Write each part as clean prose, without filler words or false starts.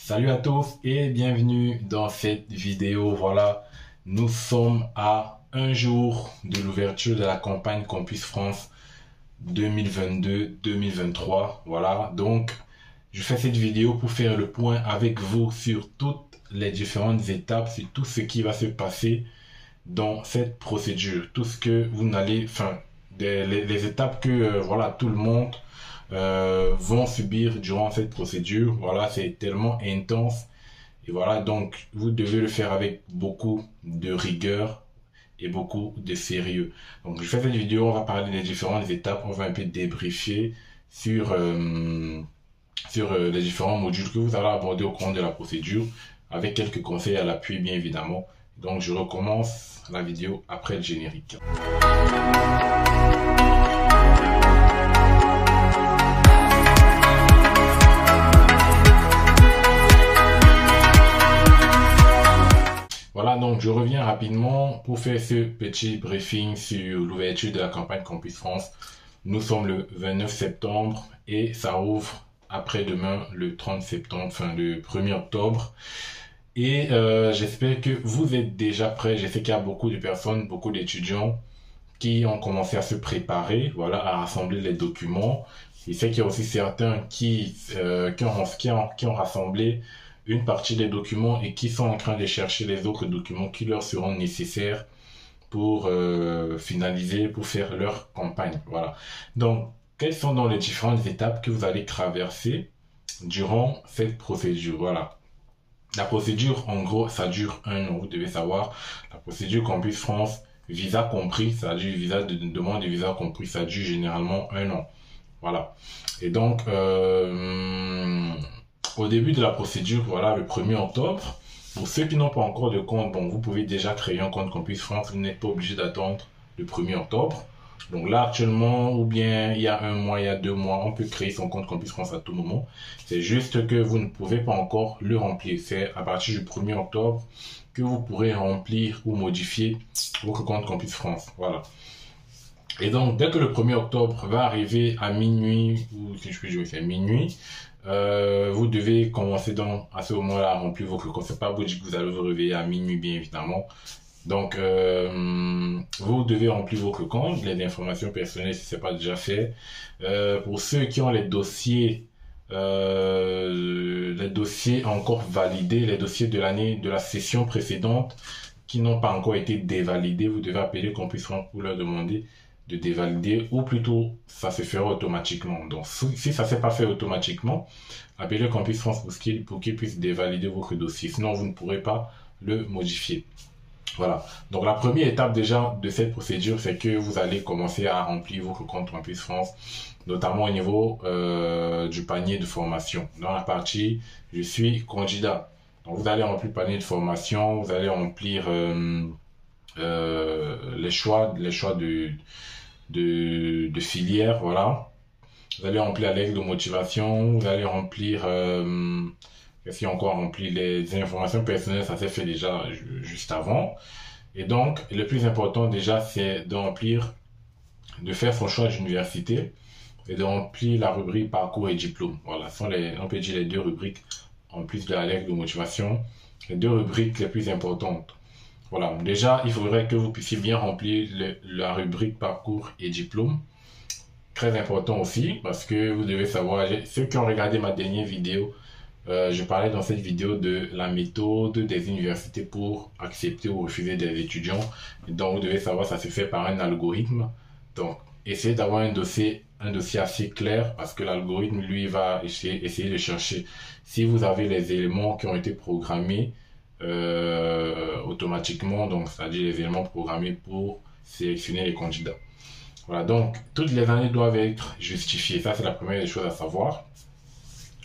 Salut à tous et bienvenue dans cette vidéo. Voilà, nous sommes à un jour de l'ouverture de la campagne Campus France 2022-2023. Voilà, donc je fais cette vidéo pour faire le point avec vous sur toutes les différentes étapes, sur tout ce qui va se passer dans cette procédure, tout ce que vous n'allez, les étapes que voilà, tout le monde vont subir durant cette procédure. Voilà, c'est tellement intense et voilà, donc vous devez le faire avec beaucoup de rigueur et beaucoup de sérieux. Donc je fais cette vidéo, on va parler des différentes étapes, on va un peu débriefer sur les différents modules que vous allez aborder au cours de la procédure, avec quelques conseils à l'appui bien évidemment. Donc je recommence la vidéo après le générique. Voilà, donc je reviens rapidement pour faire ce petit briefing sur l'ouverture de la campagne Campus France. Nous sommes le 29 septembre et ça ouvre après-demain le 30 septembre, le 1er octobre. Et j'espère que vous êtes déjà prêts. Je sais qu'il y a beaucoup de personnes, beaucoup d'étudiants qui ont commencé à se préparer, voilà, à rassembler les documents. Je sais qu'il y a aussi certains qui ont rassemblé une partie des documents et qui sont en train de chercher les autres documents qui leur seront nécessaires pour finaliser, pour faire leur campagne. Voilà. Donc, quelles sont donc les différentes étapes que vous allez traverser durant cette procédure? Voilà. La procédure, en gros, ça dure 1 an. Vous devez savoir, la procédure Campus France, visa compris, ça dure demande de visa compris, ça dure généralement 1 an. Voilà. Et donc, au début de la procédure, voilà, le 1er octobre, pour ceux qui n'ont pas encore de compte, bon, vous pouvez déjà créer un compte Campus France, vous n'êtes pas obligé d'attendre le 1er octobre. Donc là, actuellement, ou bien il y a 1 mois, il y a 2 mois, on peut créer son compte Campus France à tout moment. C'est juste que vous ne pouvez pas encore le remplir. C'est à partir du 1er octobre que vous pourrez remplir ou modifier votre compte Campus France. Voilà. Et donc, dès que le 1er octobre va arriver à minuit, ou si je puis dire, c'est minuit, vous devez commencer donc à ce moment-là à remplir votre compte. C'est pas vous dire que vous allez vous réveiller à minuit, bien évidemment. Donc, vous devez remplir votre compte, les informations personnelles si ce n'est pas déjà fait. Pour ceux qui ont les dossiers encore validés, les dossiers de l'année, de la session précédente qui n'ont pas encore été dévalidés, vous devez appeler Campus France pour leur demander de dévalider, ou plutôt ça se fera automatiquement. Donc si ça ne s'est pas fait automatiquement, appelez Campus France pour qu'il puisse dévalider votre dossier, sinon vous ne pourrez pas le modifier. Voilà, donc la première étape déjà de cette procédure, c'est que vous allez commencer à remplir votre compte Campus France, notamment au niveau du panier de formation. Dans la partie « Je suis candidat ». Donc vous allez remplir le panier de formation, vous allez remplir les choix de filière, voilà. Vous allez remplir la lettre de motivation, vous allez remplir qu'est-ce qu'il y a encore à remplir, les informations personnelles, ça s'est fait déjà juste avant. Et donc, le plus important déjà, c'est de faire son choix d'université et de remplir la rubrique parcours et diplôme. Voilà, ce sont on peut dire les 2 rubriques, en plus de la lettre de motivation, les 2 rubriques les plus importantes. Voilà, déjà, il faudrait que vous puissiez bien remplir la rubrique parcours et diplôme. Très important aussi, parce que vous devez savoir, ceux qui ont regardé ma dernière vidéo, je parlais dans cette vidéo de la méthode des universités pour accepter ou refuser des étudiants. Donc, vous devez savoir, ça se fait par un algorithme. Donc, essayez d'avoir un dossier assez clair, parce que l'algorithme, lui, va essayer de chercher si vous avez les éléments qui ont été programmés automatiquement, donc c'est-à-dire les éléments programmés pour sélectionner les candidats. Voilà, donc toutes les années doivent être justifiées. Ça, c'est la première des choses à savoir.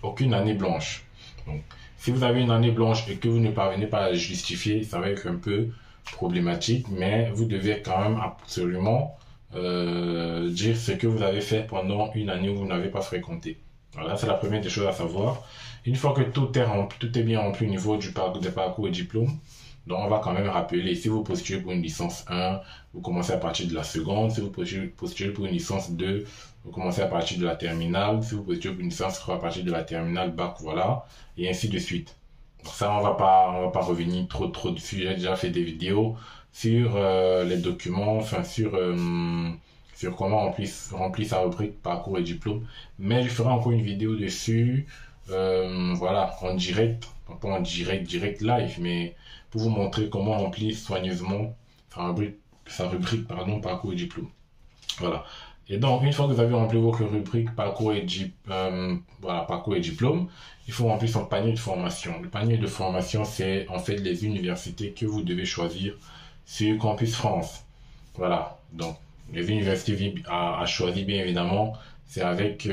Aucune année blanche. Donc, si vous avez une année blanche et que vous ne parvenez pas à la justifier, ça va être un peu problématique, mais vous devez quand même absolument dire ce que vous avez fait pendant une année où vous n'avez pas fréquenté. Voilà, c'est la première des choses à savoir. Une fois que tout est bien rempli au niveau des parcours et diplômes, Donc, on va quand même rappeler, si vous postulez pour une licence 1, vous commencez à partir de la seconde. Si vous postulez pour une licence 2, vous commencez à partir de la terminale. Si vous postulez pour une licence 3, à partir de la terminale bac, voilà. Et ainsi de suite. Donc ça, on va pas revenir trop dessus. J'ai déjà fait des vidéos sur les documents, enfin sur comment remplir sa rubrique parcours et diplôme. Mais je ferai encore une vidéo dessus, voilà, en direct, pas en direct live, mais pour vous montrer comment remplir soigneusement sa rubrique pardon, parcours et diplôme. Voilà. Et donc, une fois que vous avez rempli votre rubrique parcours et diplôme, il faut remplir son panier de formation. Le panier de formation, c'est en fait les universités que vous devez choisir sur Campus France. Voilà. Donc, les universités à choisir, bien évidemment, c'est après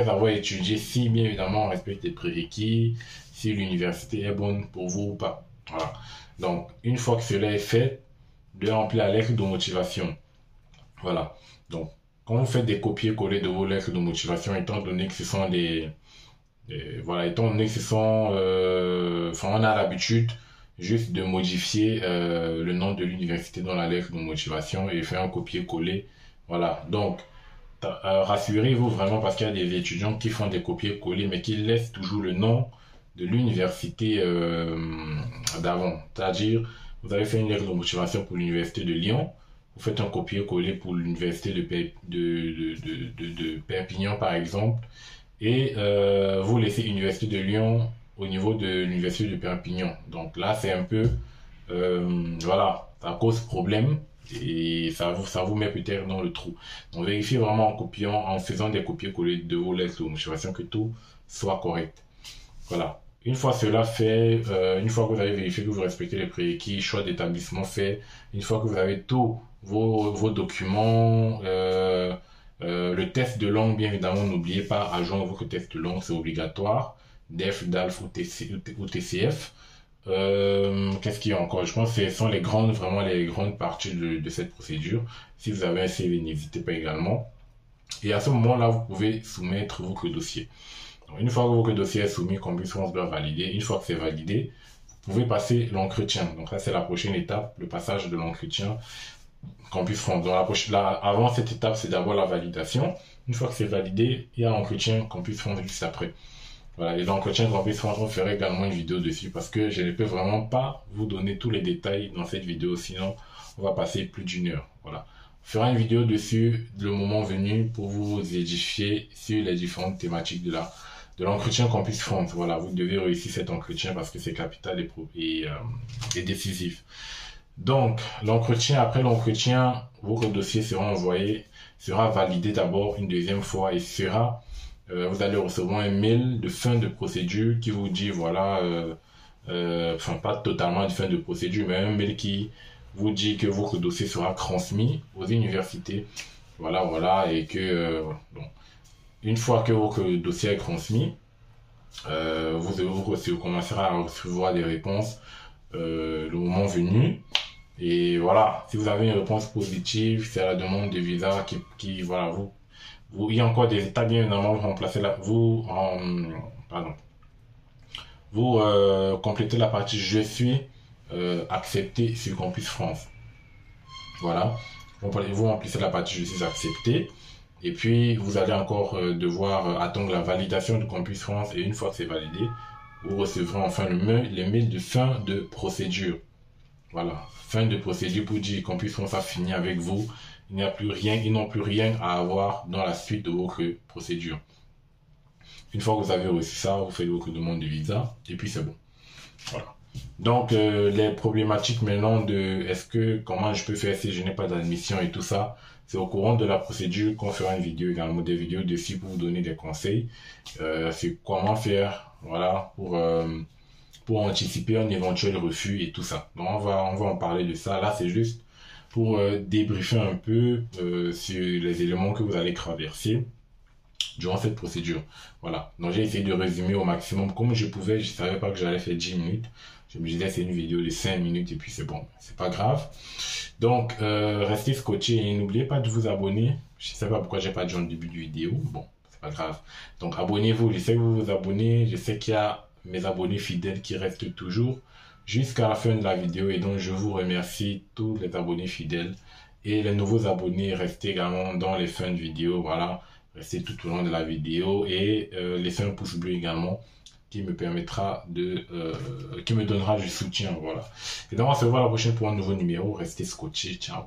avoir étudié si, bien évidemment, on respecte les prérequis, si l'université est bonne pour vous ou pas. Voilà. Donc, une fois que cela est fait, de remplir la lettre de motivation. Voilà. Donc, quand vous faites des copier-coller de vos lettres de motivation, étant donné que ce sont étant donné que ce sont, on a l'habitude juste de modifier le nom de l'université dans la lettre de motivation et faire un copier-coller. Voilà. Donc, rassurez-vous vraiment parce qu'il y a des étudiants qui font des copier-coller mais qui laissent toujours le nom de l'université d'avant. C'est-à-dire, vous avez fait une lettre de motivation pour l'université de Lyon. Vous faites un copier-coller pour l'université de Perpignan, par exemple, et vous laissez l'université de Lyon au niveau de l'université de Perpignan. Donc là, c'est un peu, voilà, ça cause problème et ça vous met peut-être dans le trou. Donc vérifiez vraiment en faisant des copier-coller de vos lettres de motivation que tout soit correct. Voilà. Une fois cela fait, une fois que vous avez vérifié que vous respectez les prérequis, choix d'établissement fait, une fois que vous avez tous vos documents, le test de langue, bien évidemment, n'oubliez pas à joindre votre test de langue, c'est obligatoire, DEF, DALF ou TCF. Qu'est-ce qu'il y a encore? Je pense que ce sont vraiment les grandes parties de cette procédure. Si vous avez un CV, n'hésitez pas également. Et à ce moment-là, vous pouvez soumettre votre dossier. Donc, une fois que votre dossier est soumis, Campus France doit valider. Une fois que c'est validé, vous pouvez passer l'entretien. Donc ça, c'est la prochaine étape, le passage de l'entretien Campus France. Donc avant cette étape, c'est d'abord la validation. Une fois que c'est validé, il y a l'entretien Campus France juste après. Voilà, et l'entretien Campus France, on fera également une vidéo dessus parce que je ne peux vraiment pas vous donner tous les détails dans cette vidéo, sinon on va passer plus d'une heure. Voilà. On fera une vidéo dessus le moment venu pour vous édifier sur les différentes thématiques de l'entretien Campus France. Voilà, vous devez réussir cet entretien parce que c'est capital et décisif. Donc, après l'entretien, votre dossier sera envoyé, sera validé d'abord une deuxième fois et vous allez recevoir un mail de fin de procédure qui vous dit, voilà, pas totalement de fin de procédure, mais un mail qui vous dit que votre dossier sera transmis aux universités. Voilà, et que, une fois que votre dossier est transmis, vous commencerez à recevoir des réponses le moment venu. Et voilà, si vous avez une réponse positive, c'est la demande de visa qui voilà, il y a encore des étapes, bien évidemment, vous complétez la partie je suis accepté sur Campus France. Voilà, vous remplissez la partie je suis accepté. Et puis, vous allez encore devoir attendre la validation du Campus France. Et une fois que c'est validé, vous recevrez enfin les mails de fin de procédure. Voilà, fin de procédure pour dire Campus France a fini avec vous. Ils n'ont plus rien à avoir dans la suite de votre procédure. Une fois que vous avez reçu ça, vous faites votre demande de visa. Et puis, c'est bon. Voilà. Donc, les problématiques maintenant comment je peux faire si je n'ai pas d'admission et tout ça, c'est au courant de la procédure qu'on fera une vidéo également, des vidéos dessus pour vous donner des conseils. C'est comment faire, voilà, pour anticiper un éventuel refus et tout ça. Donc, on va en parler de ça. Là, c'est juste pour débriefer un peu sur les éléments que vous allez traverser durant cette procédure. Voilà. Donc, j'ai essayé de résumer au maximum comme je pouvais. Je savais pas que j'allais faire 10 minutes. Je me disais, c'est une vidéo de 5 minutes et puis c'est bon. C'est pas grave. Donc, restez scotché et n'oubliez pas de vous abonner. Je sais pas pourquoi j'ai pas dit en début de vidéo. Bon, c'est pas grave. Donc, abonnez-vous. Je sais que vous vous abonnez. Je sais qu'il y a mes abonnés fidèles qui restent toujours jusqu'à la fin de la vidéo. Et donc, je vous remercie tous les abonnés fidèles et les nouveaux abonnés. Restez également dans les fins de vidéo. Voilà, restez tout au long de la vidéo et laissez un pouce bleu également qui me permettra qui me donnera du soutien. Voilà. Et donc, on se voit la prochaine pour un nouveau numéro. Restez scotchés. Ciao.